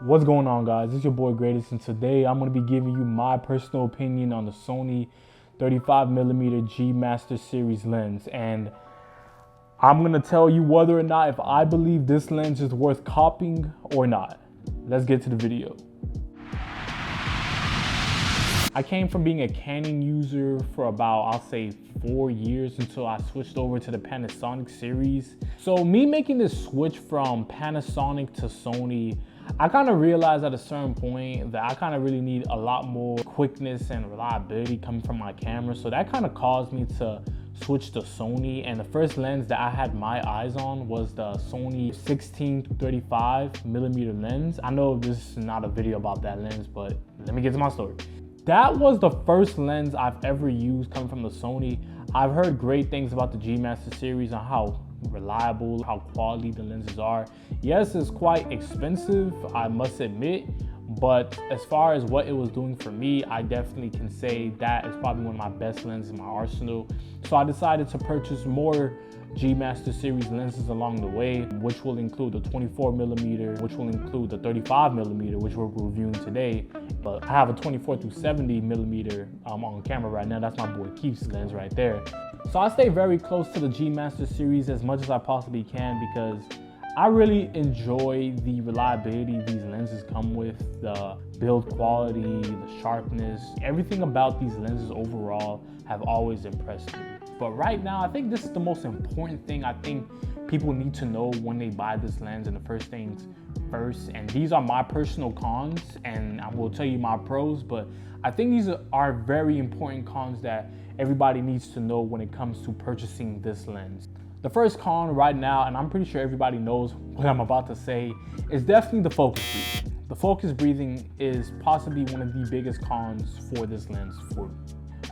What's going on, guys? It's your boy Greatest, and today I'm going to be giving you my personal opinion on the Sony 35mm G Master Series lens, and I'm going to tell you whether or not if I believe this lens is worth copying or not. Let's get to the video. I came from being a Canon user for about, I'll say, 4 years until I switched over to the Panasonic series. So me making this switch from Panasonic to Sony, I kind of realized at a certain point that I kind of really need a lot more quickness and reliability coming from my camera. So that kind of caused me to switch to Sony, and the first lens that I had my eyes on was the Sony 16-35mm lens. I know this is not a video about that lens, but let me get to my story. That was the first lens I've ever used coming from the Sony. I've heard great things about the G Master series and how reliable, how quality the lenses are. Yes, it's quite expensive, I must admit, but as far as what it was doing for me, I definitely can say that is probably one of my best lenses in my arsenal. So I decided to purchase more G Master series lenses along the way, which will include the 24mm, which will include the 35mm, which we're reviewing today. But I have a 24-70mm on camera right now. That's my boy Keith's lens right there. So I stay very close to the G Master series as much as I possibly can because I really enjoy the reliability these lenses come with, the build quality, the sharpness. Everything about these lenses overall have always impressed me. But right now, I think this is the most important thing I think people need to know when they buy this lens, and the first things first. And these are my personal cons, and I will tell you my pros, but I think these are very important cons that everybody needs to know when it comes to purchasing this lens. The first con right now, and I'm pretty sure everybody knows what I'm about to say, is definitely the focus breathing. The focus breathing is possibly one of the biggest cons for this lens for me.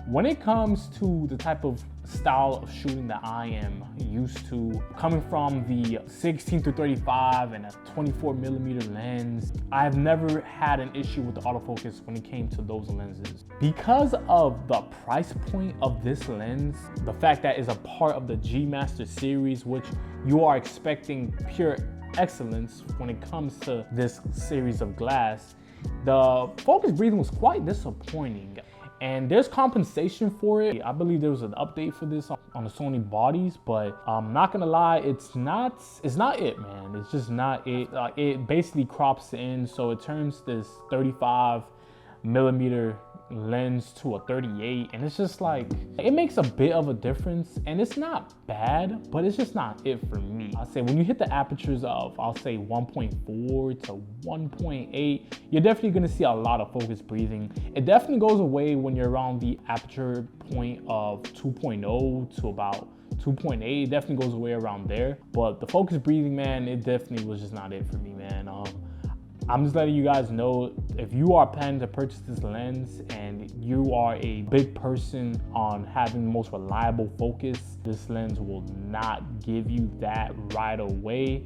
When it comes to the type of style of shooting that I am used to, coming from the 16-35 and a 24mm lens, I've never had an issue with the autofocus when it came to those lenses. Because of the price point of this lens, the fact that it's a part of the G Master series, which you are expecting pure excellence when it comes to this series of glass, the focus breathing was quite disappointing. And there's compensation for it. I believe there was an update for this on the Sony bodies, but I'm not gonna lie, it's not it, man. It's just not it. It basically crops in, so it turns this 35mm lens to a 38, and it's just like, it makes a bit of a difference, and it's not bad, but it's just not it for me. I say when you hit the apertures of, I'll say 1.4 to 1.8, you're definitely gonna see a lot of focus breathing. It definitely goes away when you're around the aperture point of 2.0 to about 2.8. It definitely goes away around there, but the focus breathing, man, it definitely was just not it for me, man. I'm just letting you guys know, if you are planning to purchase this lens and you are a big person on having the most reliable focus, this lens will not give you that right away.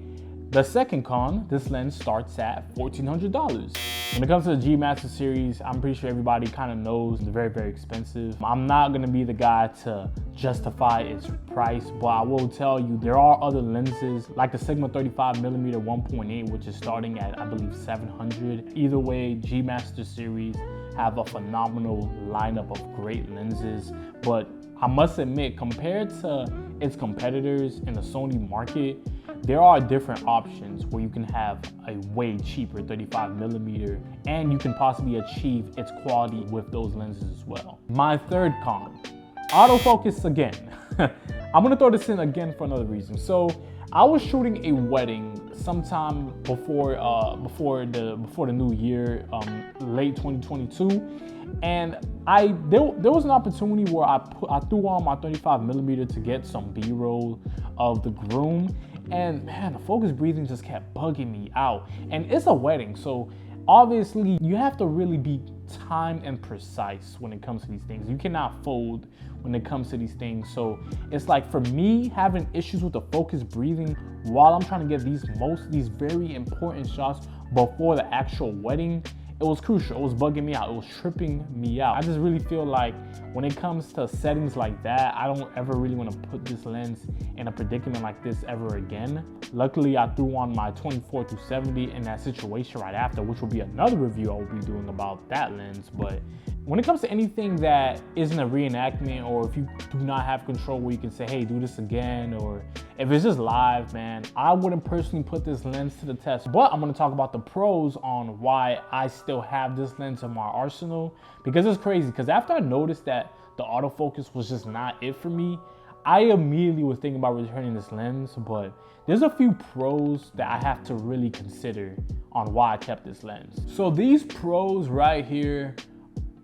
The second con, this lens starts at $1,400. When it comes to the G Master series, I'm pretty sure everybody kind of knows it's very, very expensive. I'm not gonna be the guy to justify its price, but I will tell you there are other lenses like the Sigma 35mm 1.8, which is starting at, I believe, $700. Either way, G Master series have a phenomenal lineup of great lenses, but I must admit, compared to its competitors in the Sony market, there are different options where you can have a way cheaper 35mm and you can possibly achieve its quality with those lenses as well. My third con, autofocus again. I'm gonna throw this in again for another reason. So I was shooting a wedding sometime before the new year, late 2022, and there was an opportunity where I threw on my 35mm to get some B-roll of the groom, and man, the focus breathing just kept bugging me out. And it's a wedding, so obviously you have to really be timed and precise when it comes to these things. You cannot fold when it comes to these things. So it's like, for me, having issues with the focus breathing while I'm trying to get these very important shots before the actual wedding, it was crucial. It was bugging me out. It was tripping me out. I just really feel like when it comes to settings like that, I don't ever really want to put this lens in a predicament like this ever again. Luckily, I threw on my 24-70 in that situation right after, which will be another review I will be doing about that lens. But when it comes to anything that isn't a reenactment, or if you do not have control where you can say, hey, do this again, or if it's just live, man, I wouldn't personally put this lens to the test. But I'm gonna talk about the pros on why I still have this lens in my arsenal, because it's crazy. Because after I noticed that the autofocus was just not it for me, I immediately was thinking about returning this lens. But there's a few pros that I have to really consider on why I kept this lens. So these pros right here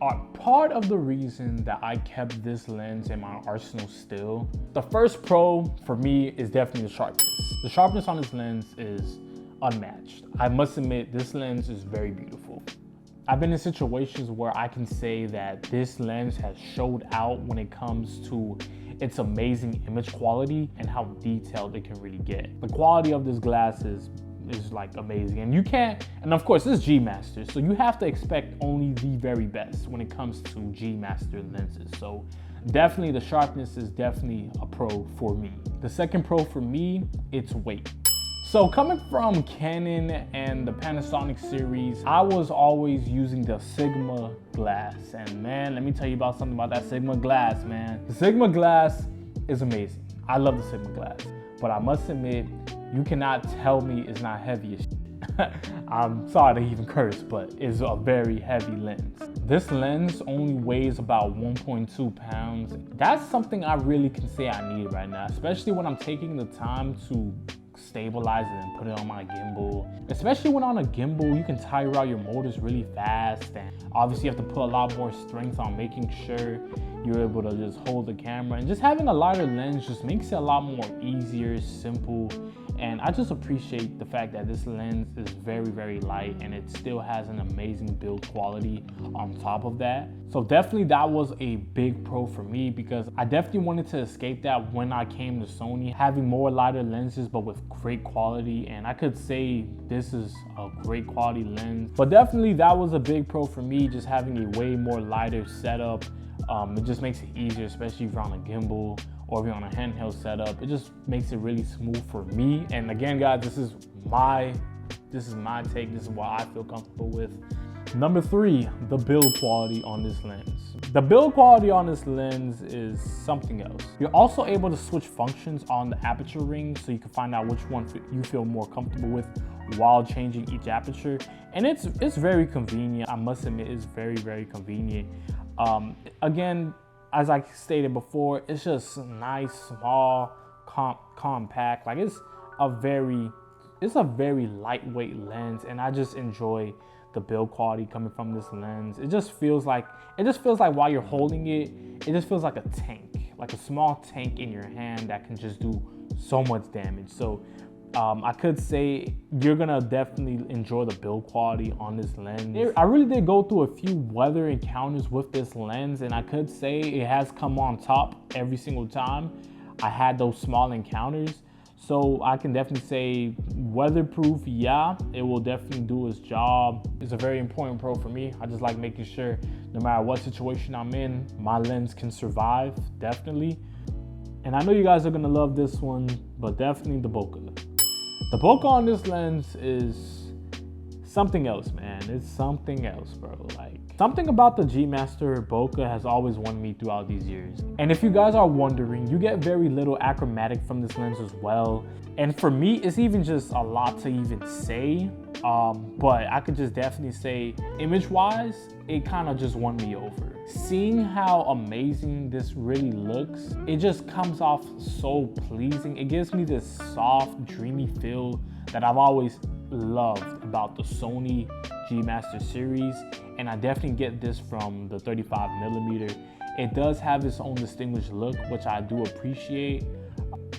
are part of the reason that I kept this lens in my arsenal still. The first pro for me is definitely the sharpness. The sharpness on this lens is unmatched. I must admit, this lens is very beautiful. I've been in situations where I can say that this lens has showed out when it comes to its amazing image quality and how detailed it can really get. The quality of this glass is like amazing, and you can't, and of course this is G Master, so you have to expect only the very best when it comes to G Master lenses. So definitely the sharpness is definitely a pro for me. The second pro for me, it's weight. So coming from Canon and the Panasonic series, I was always using the Sigma glass, and man, let me tell you about something about that Sigma glass, man. The Sigma glass is amazing. I love the Sigma glass, but I must admit, you cannot tell me it's not heavy as shit. I'm sorry to even curse, but it's a very heavy lens. This lens only weighs about 1.2 pounds. That's something I really can say I need right now, especially when I'm taking the time to stabilize it and put it on my gimbal. Especially when on a gimbal, you can tire out your motors really fast, and obviously you have to put a lot more strength on making sure you're able to just hold the camera. And just having a lighter lens just makes it a lot more easier, simple. And I just appreciate the fact that this lens is very, very light, and it still has an amazing build quality on top of that. So definitely that was a big pro for me, because I definitely wanted to escape that when I came to Sony, having more lighter lenses but with great quality. And I could say this is a great quality lens, but definitely that was a big pro for me, just having a way more lighter setup. It just makes it easier, especially if you're on a gimbal or if you're on a handheld setup. It just makes it really smooth for me. And again, guys, this is my take. This is what I feel comfortable with. Number 3, the build quality on this lens. The build quality on this lens is something else. You're also able to switch functions on the aperture ring, so you can find out which one you feel more comfortable with while changing each aperture. And it's very convenient. I must admit, it's very, very convenient. Again, as I stated before, it's just nice, small, compact. Like it's a very lightweight lens, and I just enjoy the build quality coming from this lens. It just feels like while you're holding it, it just feels like a tank, like a small tank in your hand that can just do so much damage. So I could say you're gonna definitely enjoy the build quality on this lens. I really did go through a few weather encounters with this lens, and I could say it has come on top every single time I had those small encounters. So I can definitely say weatherproof, yeah, it will definitely do its job. It's a very important pro for me. I just like making sure no matter what situation I'm in, my lens can survive, definitely. And I know you guys are gonna love this one, but definitely the bokeh. The bokeh on this lens is something else, man. It's something else, bro. Like, something about the G Master bokeh has always won me throughout these years. And if you guys are wondering, you get very little achromatic from this lens as well. And for me, it's even just a lot to even say. But I could just definitely say, image-wise, it kind of just won me over. Seeing how amazing this really looks, it just comes off so pleasing. It gives me this soft, dreamy feel that I've always loved about the Sony G Master series, and I definitely get this from the 35mm. It does have its own distinguished look, which I do appreciate.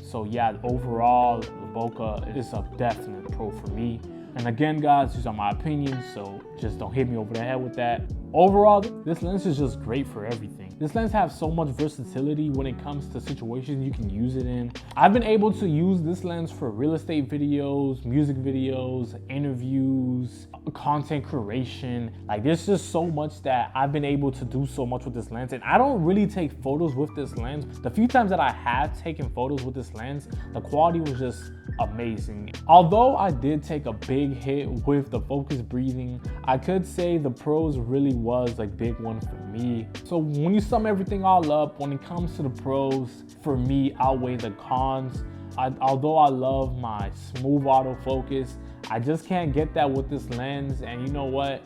So yeah, overall, the bokeh is a definite pro for me. And again, guys, these are my opinions, so just don't hit me over the head with that. Overall, this lens is just great for everything. This lens has so much versatility when it comes to situations you can use it in. I've been able to use this lens for real estate videos, music videos, interviews, content creation. Like, there's just so much that I've been able to do so much with this lens. And I don't really take photos with this lens. The few times that I have taken photos with this lens, the quality was just amazing. Although I did take a big hit with the focus breathing, I could say the pros really was a big one for me. So when you sum everything all up, when it comes to the pros, for me outweigh the cons. Although I love my smooth autofocus, I just can't get that with this lens. And you know what?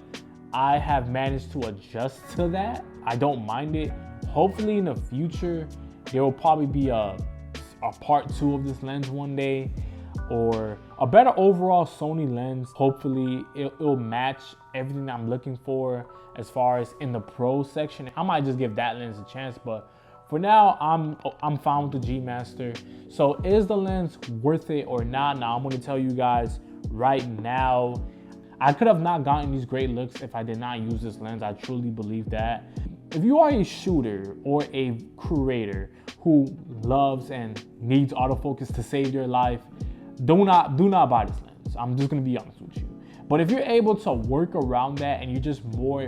I have managed to adjust to that. I don't mind it. Hopefully in the future, there will probably be a part 2 of this lens one day, or a better overall Sony lens. Hopefully it'll match everything I'm looking for as far as in the pro section. I might just give that lens a chance, but for now, I'm fine with the G Master. So is the lens worth it or not? Now I'm gonna tell you guys right now. I could have not gotten these great looks if I did not use this lens. I truly believe that. If you are a shooter or a creator who loves and needs autofocus to save their life, do not buy this lens. I'm just gonna be honest with you. But if you're able to work around that and you're just more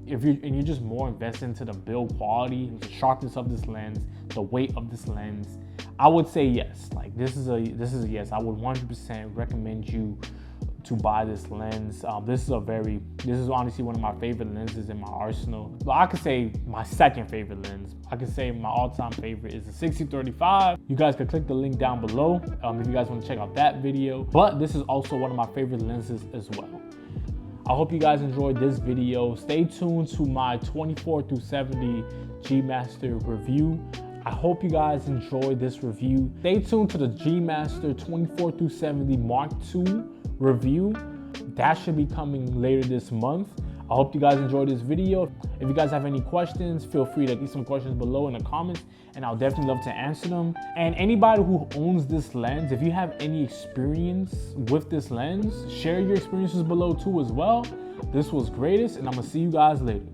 invested into the build quality, the sharpness of this lens, the weight of this lens, I would say yes. Like, this is a yes. I would 100% recommend you to buy this lens. This is honestly one of my favorite lenses in my arsenal. But I could say my second favorite lens. I could say my all-time favorite is the 60-35. You guys can click the link down below if you guys want to check out that video. But this is also one of my favorite lenses as well. I hope you guys enjoyed this video. Stay tuned to my 24-70 G Master review. I hope you guys enjoyed this review. Stay tuned to the G Master 24-70 Mark II review. That should be coming later this month. I hope you guys enjoyed this video. If you guys have any questions, feel free to leave some questions below in the comments, and I'll definitely love to answer them. And anybody who owns this lens, if you have any experience with this lens, share your experiences below too as well. This was greatest, and I'm gonna see you guys later.